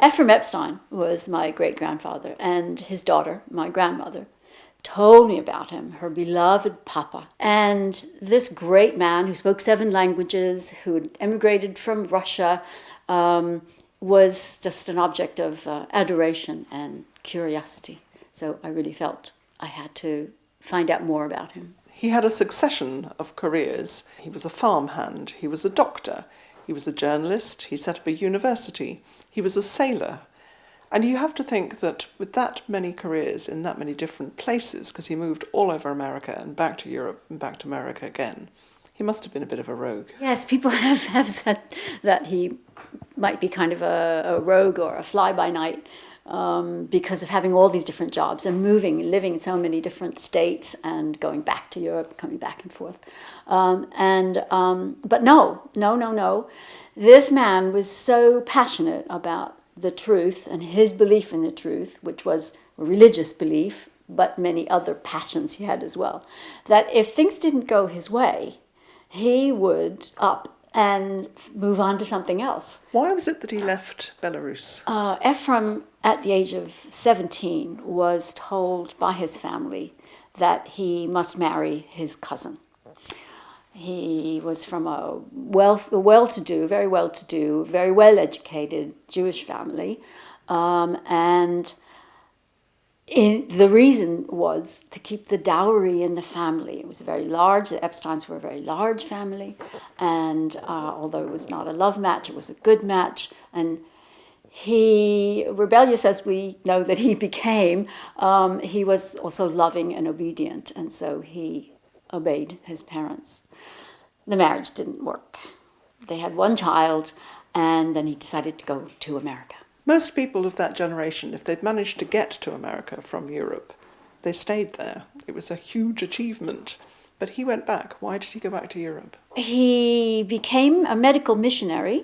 Ephraim Epstein was my great-grandfather, and his daughter, my grandmother, told me about him, her beloved papa. And this great man who spoke 7 languages, who had emigrated from Russia, was just an object of adoration and curiosity. So I really felt I had to find out more about him. He had a succession of careers. He was a farmhand, he was a doctor, he was a journalist, he set up a university, he was a sailor. And you have to think that with that many careers in that many different places, because he moved all over America and back to Europe and back to America again, he must have been a bit of a rogue. Yes, people have said that he might be kind of a rogue or a fly-by-night because of having all these different jobs and living in so many different states and going back to Europe, coming back and forth. But no. This man was so passionate about the truth and his belief in the truth, which was a religious belief, but many other passions he had as well, that if things didn't go his way, he would up and move on to something else. Why was it that he left Belarus? Ephraim, at the age of 17, was told by his family that he must marry his cousin. He was from a well-to-do, very well-to-do, very well-educated Jewish family, and the reason was to keep the dowry in the family. It was very large. The Epsteins were a very large family, and although it was not a love match, it was a good match. And he, rebellious as we know that he became, he was also loving and obedient, and so he obeyed his parents. The marriage didn't work. They had 1 child, and then he decided to go to America. Most people of that generation, if they'd managed to get to America from Europe, they stayed there. It was a huge achievement. But he went back. Why did he go back to Europe? He became a medical missionary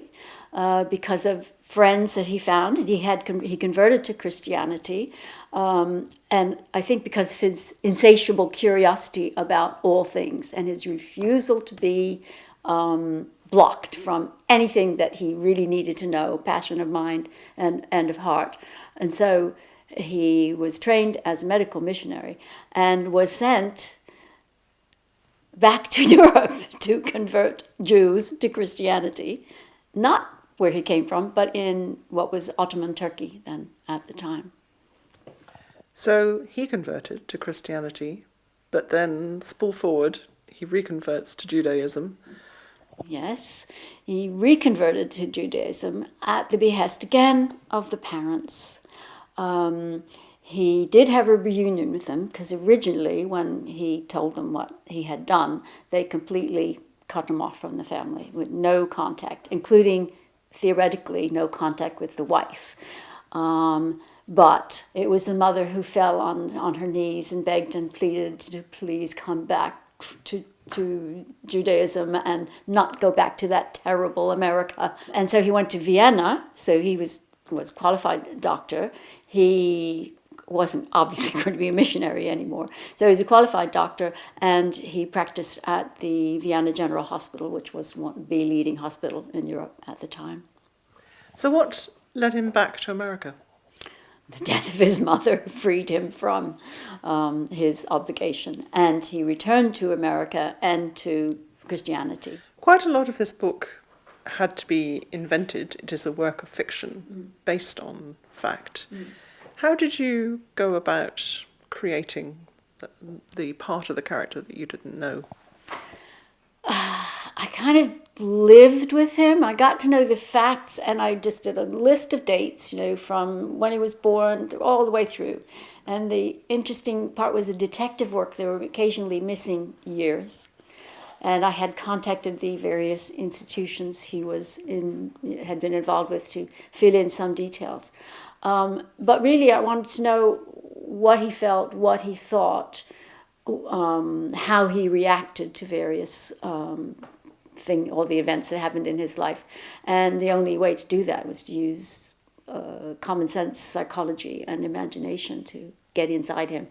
because of friends that he found. He converted to Christianity, and I think because of his insatiable curiosity about all things and his refusal to be blocked from anything that he really needed to know, passion of mind and of heart. And so he was trained as a medical missionary and was sent back to Europe to convert Jews to Christianity, not where he came from, but in what was Ottoman Turkey then at the time. So he converted to Christianity, but then, spool forward, he reconverts to Judaism. Yes, he reconverted to Judaism at the behest again of the parents. He did have a reunion with them because originally when he told them what he had done, they completely cut him off from the family with no contact, including theoretically no contact with the wife. But it was the mother who fell on her knees and begged and pleaded to please come back to Judaism and not go back to that terrible America. And so he went to Vienna. So he was a qualified doctor. He wasn't obviously going to be a missionary anymore. So he was a qualified doctor, and he practiced at the Vienna General Hospital, which was the leading hospital in Europe at the time. So what led him back to America? The death of his mother freed him from his obligation, and he returned to America and to Christianity. Quite a lot of this book had to be invented. It is a work of fiction based on fact. How did you go about creating the part of the character that you didn't know? I kind of lived with him. I got to know the facts, and I just did a list of dates, from when he was born all the way through. And the interesting part was the detective work. There were occasionally missing years. And I had contacted the various institutions he had been involved with to fill in some details. But really, I wanted to know what he felt, what he thought, how he reacted to various all the events that happened in his life. And the only way to do that was to use common sense, psychology, and imagination to get inside him.